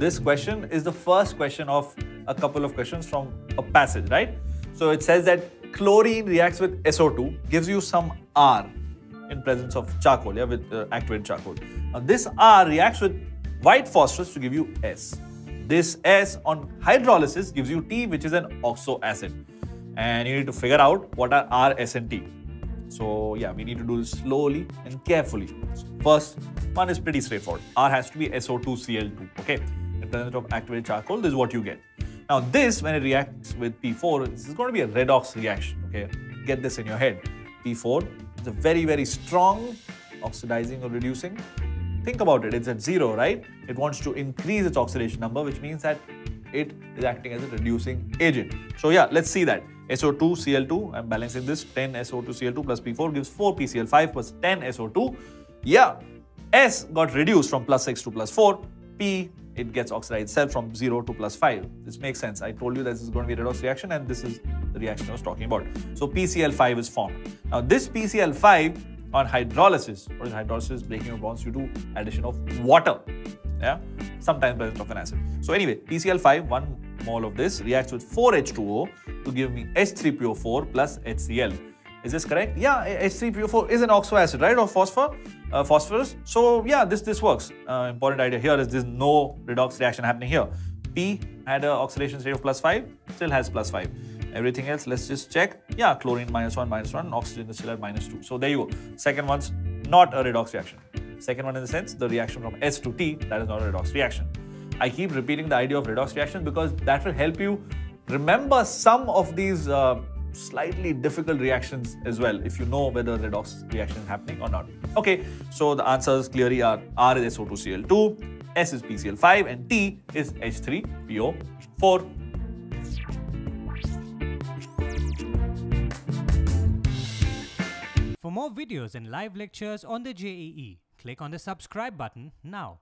this question is the first question of a couple of questions from a passage, right? So it says that chlorine reacts with SO2, gives you some R in presence of charcoal, with activated charcoal. Now this R reacts with white phosphorus to give you S. This S on hydrolysis gives you T, which is an oxo acid. And you need to figure out what are R, S and T. So yeah, we need to do this slowly and carefully. So first one is pretty straightforward. R has to be SO2Cl2, okay? In presence of activated charcoal, this is what you get. Now this, when it reacts with P4, this is going to be a redox reaction, okay? Get this in your head. P4 is a very, very strong oxidizing or reducing. Think about it, it's at 0, right? It wants to increase its oxidation number, which means that it is acting as a reducing agent. So yeah, let's see that. SO2Cl2, I'm balancing this, 10 SO2Cl2 plus P4 gives 4 PCl5 plus 10 SO2. Yeah, S got reduced from plus 6 to plus 4. P, it gets oxidized itself from 0 to plus 5. This makes sense. I told you that this is going to be a redox reaction and this is the reaction I was talking about. So PCl5 is formed. Now this PCl5 on hydrolysis, what is hydrolysis? Breaking of bonds due to addition of water. Yeah, sometimes presence of an acid. So anyway, PCl5, 1 mole of this reacts with 4H2O to give me H3PO4 plus HCl. Is this correct? Yeah, H3PO4 is an oxo acid, right, of phosphorus. So yeah, this works. Important idea here is there's no redox reaction happening here. P had an oxidation state of plus 5, still has plus 5. Everything else, let's just check. Yeah, chlorine -1, oxygen is still at -2. So there you go. Second one's not a redox reaction. Second one in the sense, the reaction from S to T, that is not a redox reaction. I keep repeating the idea of redox reaction because that will help you remember some of these slightly difficult reactions as well, if you know whether redox reaction is happening or not. Okay, so the answers clearly are R is SO2Cl2, S is PCl5 and T is H3PO4. For more videos and live lectures on the JEE, click on the subscribe button now.